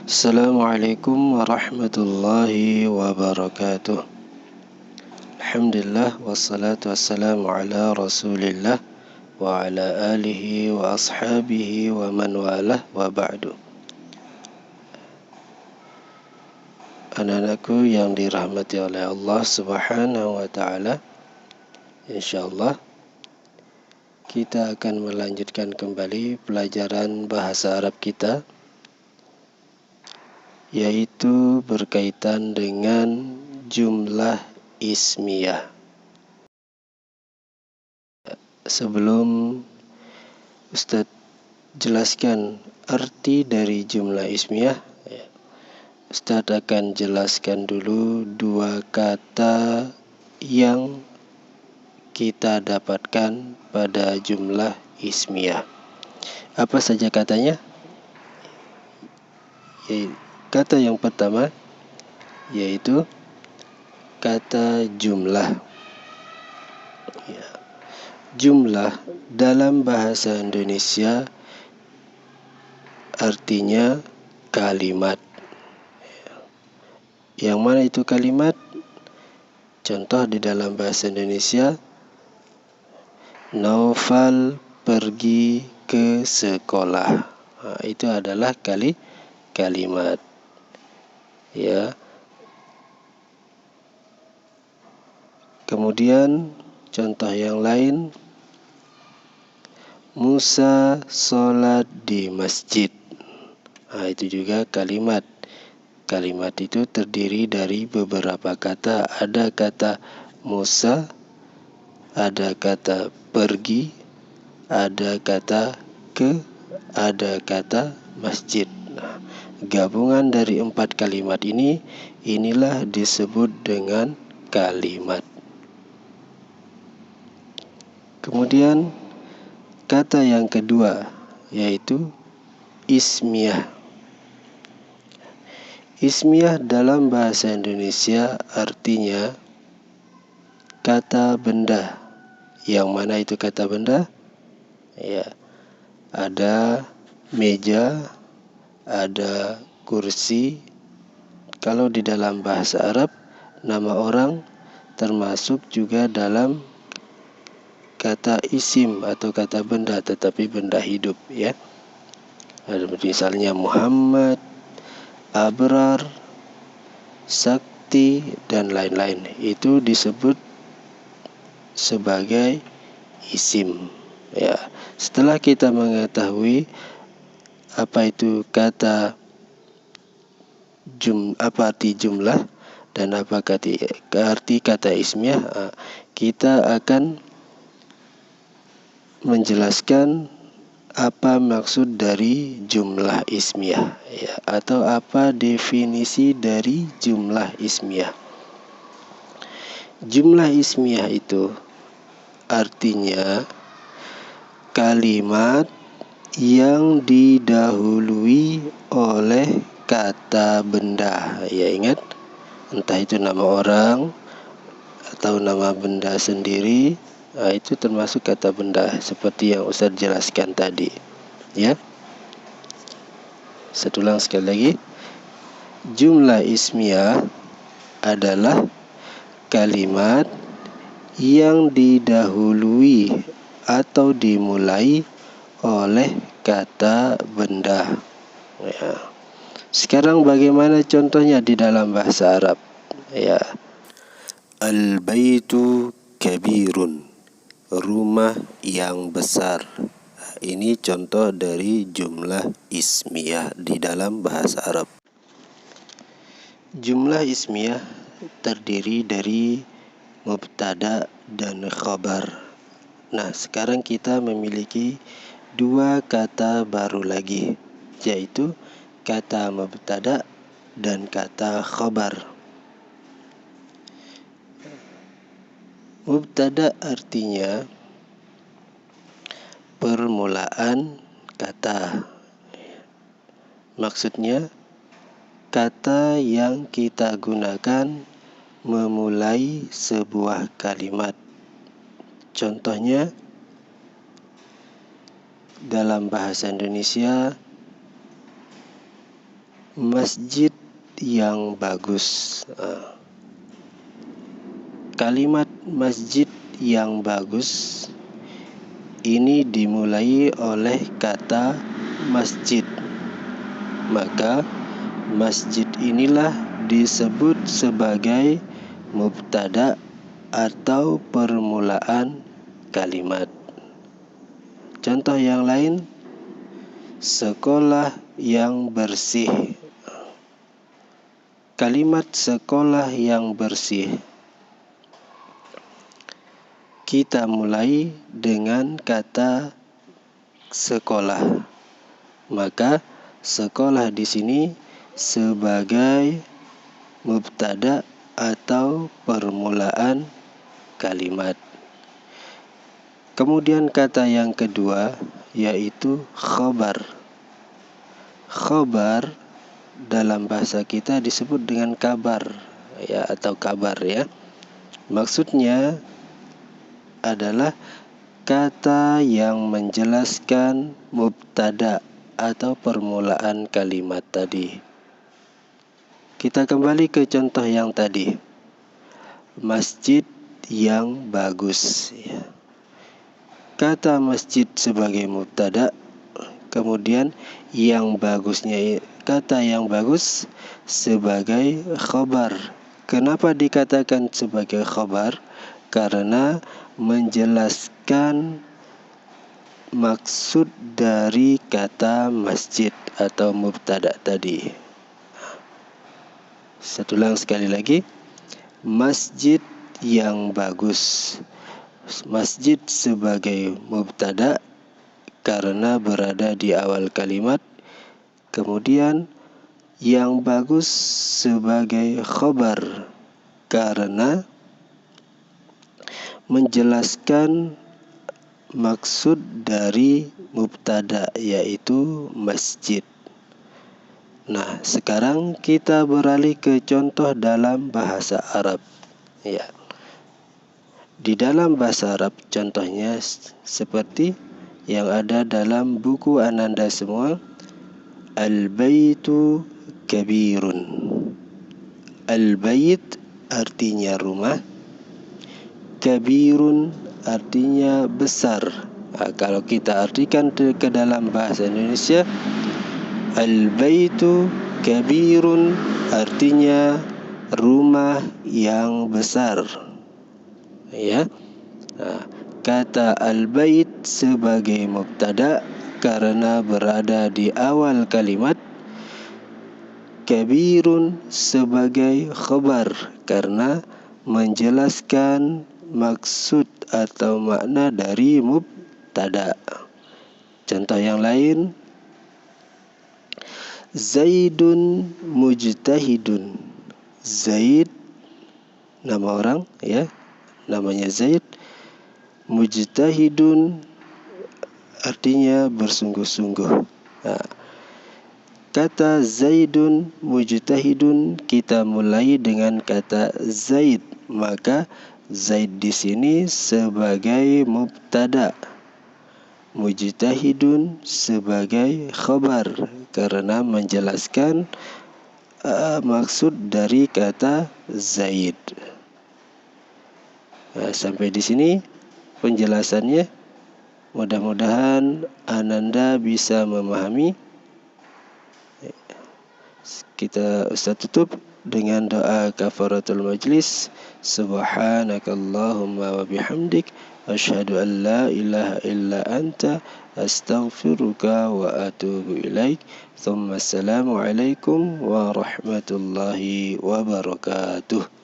Assalamualaikum warahmatullahi wabarakatuh. Alhamdulillah wassalatu wassalamu ala rasulillah wa ala alihi wa ashabihi wa man walah wa ba'du. Anak-anakku yang dirahmati oleh Allah subhanahu wa ta'ala, insyaallah kita akan melanjutkan kembali pelajaran bahasa Arab kita, yaitu berkaitan dengan jumlah ismiyah. Sebelum Ustadz jelaskan arti dari jumlah ismiyah, Ustadz akan jelaskan dulu dua kata yang kita dapatkan pada jumlah ismiyah. Apa saja katanya? Kata yang pertama yaitu kata jumlah. Jumlah dalam bahasa Indonesia artinya kalimat. Yang mana itu kalimat? Contoh di dalam bahasa Indonesia, Naufal pergi ke sekolah. Itu adalah kalimat. Ya. Kemudian contoh yang lain, Musa sholat di masjid. Itu juga kalimat. Kalimat itu terdiri dari beberapa kata. Ada kata Musa, ada kata pergi, ada kata ke, ada kata masjid. Gabungan dari 4 kalimat inilah disebut dengan kalimat. Kemudian kata yang kedua yaitu ismiyah. Ismiyah dalam bahasa Indonesia artinya kata benda. Yang mana itu kata benda? Ya, ada meja, ada kursi. Kalau di dalam bahasa Arab, nama orang termasuk juga dalam kata isim atau kata benda, tetapi benda hidup, ya. Ada misalnya Muhammad, Abrar, Sakti, dan lain-lain. Itu disebut sebagai isim. Ya, setelah kita mengetahui apa itu kata apa arti jumlah dan apa arti kata ismiyah, kita akan menjelaskan apa maksud dari jumlah ismiyah, ya, atau apa definisi dari jumlah ismiyah. Jumlah ismiyah itu artinya kalimat yang didahului oleh kata benda. Ya, ingat, entah itu nama orang atau nama benda sendiri, itu termasuk kata benda seperti yang Ustaz jelaskan tadi, ya. Saya ulang sekali lagi. Jumlah ismiyah adalah kalimat yang didahului atau dimulai oleh kata benda. Ya. Sekarang bagaimana contohnya di dalam bahasa Arab? Ya. Al-baitu kabirun. Rumah yang besar. Ini contoh dari jumlah ismiyah di dalam bahasa Arab. Jumlah ismiyah terdiri dari mubtada dan khabar. Nah, sekarang kita memiliki dua kata baru lagi, yaitu kata mubtada dan kata khabar. Mubtada artinya permulaan kata. Maksudnya kata yang kita gunakan memulai sebuah kalimat. Contohnya dalam bahasa Indonesia, masjid yang bagus. Kalimat masjid yang bagus ini dimulai oleh kata masjid. Maka masjid inilah disebut sebagai mubtada atau permulaan kalimat. Contoh yang lain, sekolah yang bersih. Kalimat sekolah yang bersih kita mulai dengan kata sekolah. Maka sekolah di sini sebagai mubtada atau permulaan kalimat. Kemudian kata yang kedua yaitu khobar. Khobar dalam bahasa kita disebut dengan kabar ya, atau kabar ya. Maksudnya adalah kata yang menjelaskan mubtada atau permulaan kalimat tadi. Kita kembali ke contoh yang tadi. Masjid yang bagus ya. Kata masjid sebagai mubtada, kemudian yang bagusnya, kata yang bagus sebagai khabar. Kenapa dikatakan sebagai khabar? Karena menjelaskan maksud dari kata masjid atau mubtada tadi. Satu ulang sekali lagi. Masjid yang bagus. Masjid sebagai mubtada karena berada di awal kalimat. Kemudian yang bagus sebagai khabar karena menjelaskan maksud dari mubtada yaitu masjid. Nah, sekarang kita beralih ke contoh dalam bahasa Arab. Ya. Di dalam bahasa Arab contohnya seperti yang ada dalam buku Ananda semua. Al-baitu kabirun. Al-bait artinya rumah. Kabirun artinya besar. Nah, kalau kita artikan ke dalam bahasa Indonesia, al-baitu kabirun artinya rumah yang besar. Ya. Nah, kata al-bait sebagai mubtada karena berada di awal kalimat. Kabirun sebagai khabar karena menjelaskan maksud atau makna dari mubtada. Contoh yang lain, Zaidun mujtahidun. Zaid nama orang ya, namanya Zaid. Mujtahidun artinya bersungguh-sungguh. Nah, kata Zaidun mujtahidun kita mulai dengan kata Zaid, maka Zaid di sini sebagai mubtada, mujtahidun sebagai khabar karena menjelaskan maksud dari kata Zaid. Nah, sampai di sini penjelasannya. Mudah-mudahan Ananda bisa memahami. Kita Ustaz tutup dengan doa kafaratul majlis. Subhanakallahumma wa bihamdik asyhadu an la ilaha illa anta astaghfiruka wa atubu ilaik. Thumma assalamu alaikum warahmatullahi wabarakatuh.